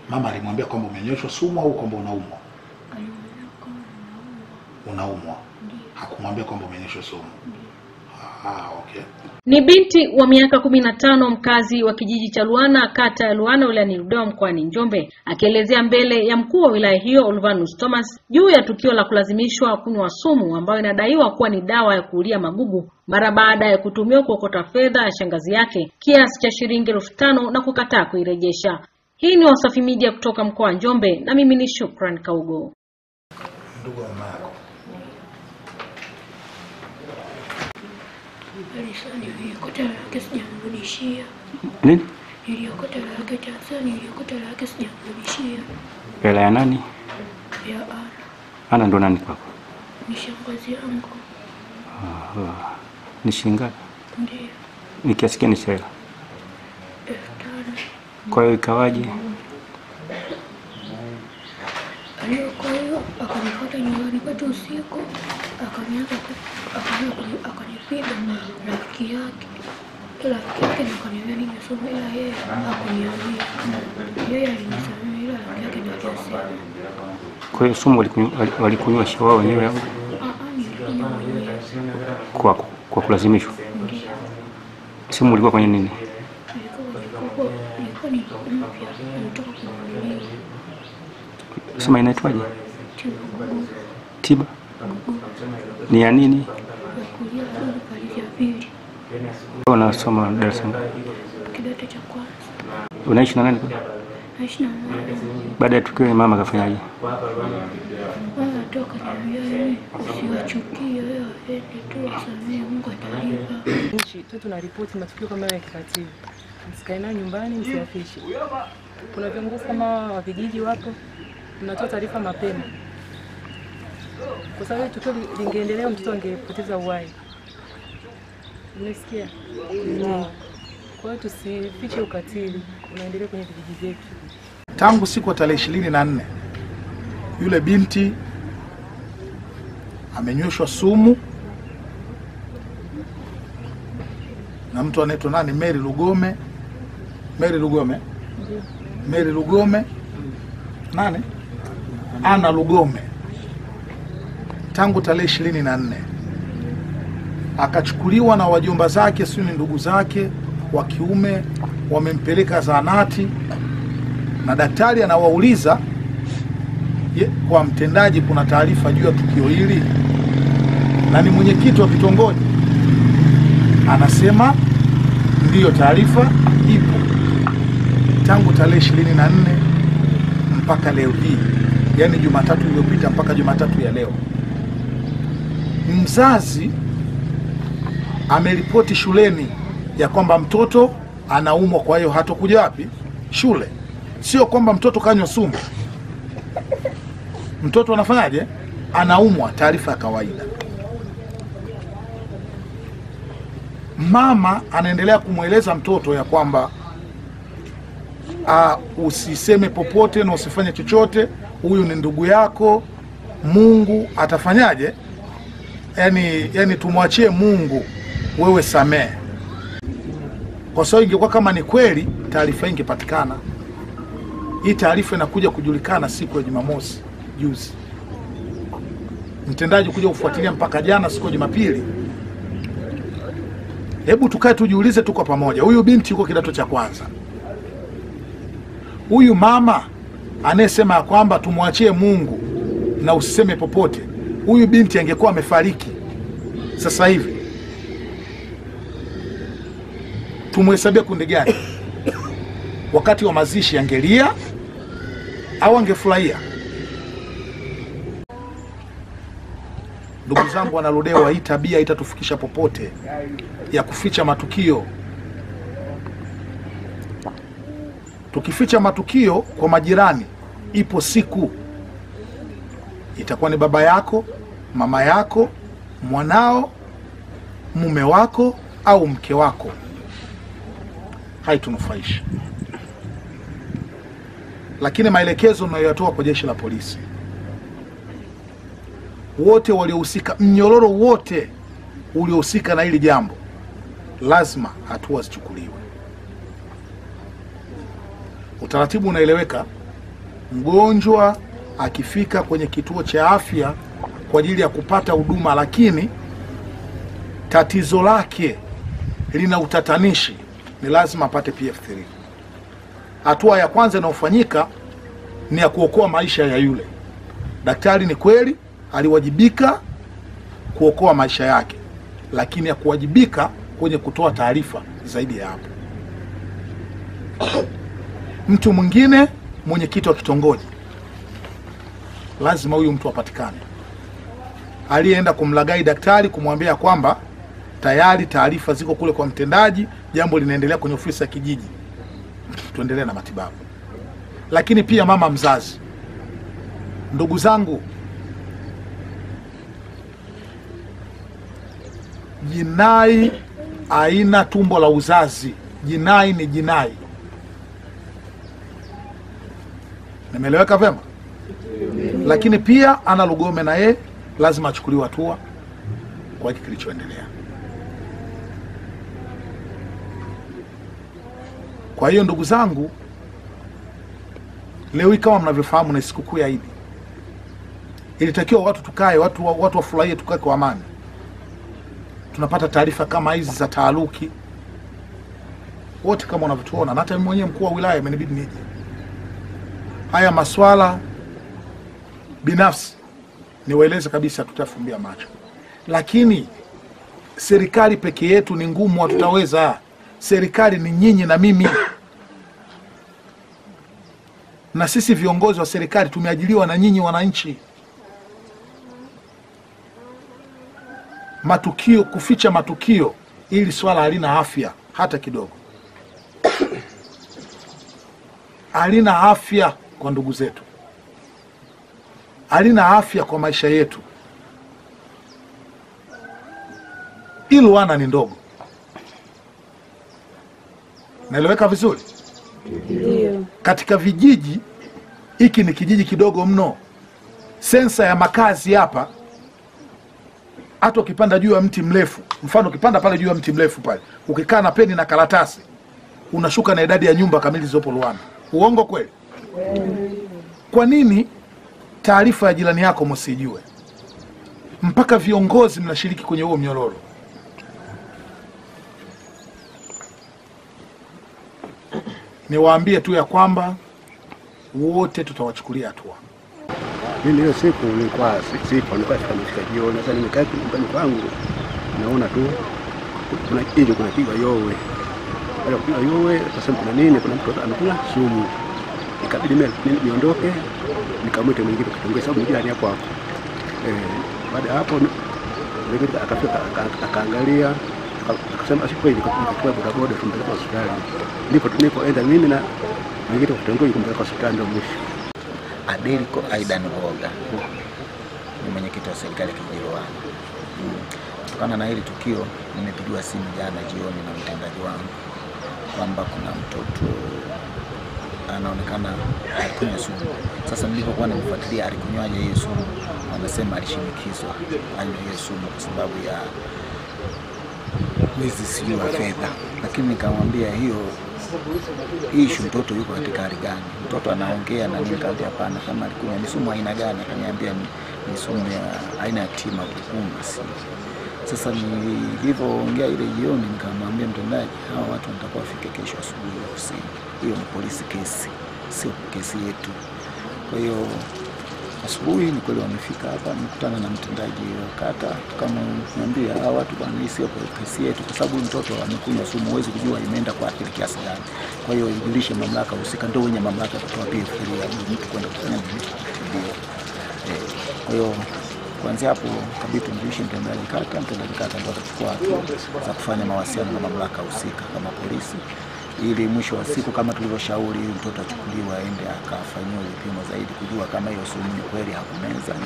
Mama alimwambia kwamba umenyweshwa sumu au kwamba unaumwa? Unaumwa. Hakumwambia kwamba umenyweshwa sumu. Okay. Ni binti wa miaka 15, mkazi wa kijiji cha Luana, kata ya Luana, wilayani Ludewa, mkoani Njombe, akielezea mbele ya mkuu wa wilaya hiyo Ulvanus Thomas juu ya tukio la kulazimishwa kunywa sumu ambayo inadaiwa kuwa ni dawa ya kuulia magugu mara baada ya kutumiwa kuokota fedha ya shangazi yake kiasi cha shilingi 5,000 na kukataa kuirejesha. Hii ni Wasafi Media kutoka mkoa wa Njombe na mimi ni Shukran Kaugo. Ndugu wa mama niliokota lake sijamrudishia. Nini? Niliokota lake Tanzania, niliokota lake sijamrudishia. Hela ya nani? Ya Ana. Ana ndo nani kwako? Ni shangazi yangu. Ni shilingi ngapi? Ndiyo. Ni kiasi gani cha hela? 5,000. Kwa hiyo ikawaje? Kwa hiyo akanifuata nyumbani kwetu usiku, akanipiga rafiki yake. Rafiki yake ndo akaniambia nimesoma, ila yeye hakuniambia. Yeye alinisamia, ila rafiki yake ndo akasema. Kwa hiyo sumu walikunywa wao wenyewe au? Nilikunywa mwenyewe. Kwa kulazimishwa? Ndiyo. Sumu ilikuwa kwenye nini? Ilikuwa ni mpya, nilitoka kununuliwa. Sema inaitwaje? Tiba. Ni ya nini? Kulia hadi pale ya pili. Unasoma darasa ngapi? Kidato cha kwanza. Unaishi na nani? Naishi na mama. Baada ya tukio mama kafanyaje? Mama toka niambia usiwachukie, wewe waende tu wasamee, Mungu atalipa. Nchi tu tunaripoti matukio kama ya kikatili. Msikae nayo nyumbani, msiafishe. Kuna viongozi kama wa vijiji wapo, tunatoa taarifa mapema. Kwa sababu tukio lingeendelea, mtoto angepoteza uhai. Unasikia? Kwa hiyo tusifiche ukatili unaendelea kwenye vijiji vyetu. Tangu siku ya tarehe 24 yule binti amenyweshwa sumu na mtu anaitwa nani, Mary Lugome nani, Ana Lugome. Tangu tarehe 24 akachukuliwa na wajomba zake, sio ni ndugu zake wa kiume, wamempeleka zahanati na daktari anawauliza kwa mtendaji kuna taarifa juu ya tukio hili, na ni mwenyekiti wa kitongoji anasema ndiyo, taarifa ipo. Tangu tarehe 24 mpaka leo hii, yani Jumatatu iliyopita mpaka Jumatatu ya leo, mzazi ameripoti shuleni ya kwamba mtoto anaumwa, kwa hiyo hatokuja wapi shule. Sio kwamba mtoto kanywa sumu. Mtoto anafanyaje? Anaumwa, taarifa ya kawaida. Mama anaendelea kumweleza mtoto ya kwamba usiseme popote na usifanye chochote, huyu ni ndugu yako, Mungu atafanyaje? Yani tumwachie Mungu, wewe samee. Kwa sababu ingekuwa kama ni kweli, taarifa ingepatikana. Hii taarifa inakuja kujulikana siku ya Jumamosi juzi. Mtendaji kuja kufuatilia mpaka jana siku ya Jumapili. Hebu tukae tujiulize tu kwa pamoja. Huyu binti yuko kidato cha kwanza. Huyu mama anayesema ya kwamba tumwachie Mungu na usiseme popote, huyu binti angekuwa amefariki sasa hivi, tumhesabia kundi gani? Wakati wa mazishi angelia au angefurahia? Ndugu zangu wanaludewa, hii tabia itatufikisha popote ya kuficha matukio. Tukificha matukio kwa majirani, ipo siku itakuwa ni baba yako, mama yako, mwanao, mume wako au mke wako. Haitunufaisha. Lakini maelekezo tunayotoa kwa jeshi la polisi, wote waliohusika, mnyororo wote uliohusika na hili jambo, lazima hatua zichukuliwe. Utaratibu unaeleweka. Mgonjwa akifika kwenye kituo cha afya kwa ajili ya kupata huduma, lakini tatizo lake lina utatanishi, ni lazima apate PF3. Hatua ya kwanza inayofanyika ni ya kuokoa maisha ya yule. Daktari ni kweli aliwajibika kuokoa maisha yake, lakini ya kuwajibika kwenye kutoa taarifa zaidi ya hapo. Mtu mwingine, mwenyekiti wa kitongoji, lazima huyu mtu apatikane, aliyeenda kumlagai daktari kumwambia kwamba tayari taarifa ziko kule kwa mtendaji, jambo linaendelea kwenye ofisi ya kijiji, tuendelee na matibabu. Lakini pia mama mzazi. Ndugu zangu, jinai haina tumbo la uzazi. Jinai ni jinai. Nimeeleweka vema? Lakini pia Ana Lugome na yeye lazima achukuliwe hatua kwa hiki kilichoendelea. Kwa hiyo ndugu zangu, leo hii kama mnavyofahamu na sikukuu ya Eid, ilitakiwa watu tukae, watu wafurahie, tukae kwa amani. Tunapata taarifa kama hizi za taharuki wote kama unavyotuona, na hata mimi mwenyewe mkuu wa wilaya imenibidi nije. Haya maswala binafsi niwaeleze kabisa, tutafumbia macho. Lakini serikali peke yetu ni ngumu, hatutaweza. Serikali ni nyinyi na mimi, na sisi viongozi wa serikali tumeajiliwa na nyinyi wananchi. Matukio, kuficha matukio, ili swala halina afya hata kidogo. Halina afya kwa ndugu zetu, halina afya kwa maisha yetu. Luana ni ndogo. Naeleweka vizuri? Ndio. Katika vijiji, hiki ni kijiji kidogo mno. Sensa ya makazi hapa, hata ukipanda juu ya mti mrefu, mfano ukipanda pale juu ya mti mrefu pale, ukikaa na peni na karatasi, unashuka na idadi ya nyumba kamili zilizopo Luana. Uongo kweli? Kwa nini taarifa ya jirani yako msijue? Mpaka viongozi mnashiriki kwenye huo mnyororo. Niwaambie tu ya kwamba wote tutawachukulia hatua. Mimi hiyo siku nilikuwa nilikuwa sikamshika jioni. Sasa nimekaa nyumbani kwangu, naona tu kuna pigwa yowe. Wala kuna yowe, sasa kuna nini? Kuna mtu amekula sumu. Ikabidi mimi niondoke, nikamwita mwingine kitongoji sababu jirani hapo hapo. Baada hapo mwingine akafika akaangalia, akasema asipo hivi kwa bodaboda tumpeleke hospitali. Ndipo tulipoenda mimi na mwingine kitongoji kumpeleka hospitali ndio mwisho. Adeliko Aidan Boga ni mwenyekiti wa serikali kijiji Luana. Kutokana na hili tukio, nimepigiwa simu jana jioni na mtendaji wangu kwamba kuna mtoto anaonekana alikunywa sumu. Sasa nilipokuwa namfuatilia alikunywaje hiyo sumu, wanasema alishinikizwa anywe hiyo sumu kwa sababu ya wizi sio wa fedha. Lakini nikamwambia hii mtoto yuko katika hali gani? Mtoto anaongea na nikamwambia hapana, kama alikunywa ni sumu aina gani? Akaniambia ni sumu ya aina ya tima kukunga. Sasa nilipoongea ile jioni, nikamwambia mtendaji, hawa watu wanatakiwa wafike kesho asubuhi ofisini. Hiyo ni polisi kesi, sio kesi yetu. Kwa hiyo asubuhi ni kweli wamefika hapa, nimekutana na mtendaji wa kata, tukamwambia hawa watu bwana, sio kesi yetu kwa sababu mtoto amekunywa sumu, huwezi kujua imeenda kwa akili kiasi gani. Kwa hiyo ijulishe mamlaka husika, ndio wenye mamlaka kutoa PF3 ya mtu kwenda kufanya ndio. Kwa hiyo kuanzia hapo kabidi tumjulishe mtendaji kata ndio atachukua hatua za kufanya mawasiliano na mamlaka husika kama polisi, ili mwisho wa siku kama tulivyoshauri mtoto achukuliwe aende akafanyiwe vipimo zaidi kujua kama hiyo sumu ni kweli hakumeza na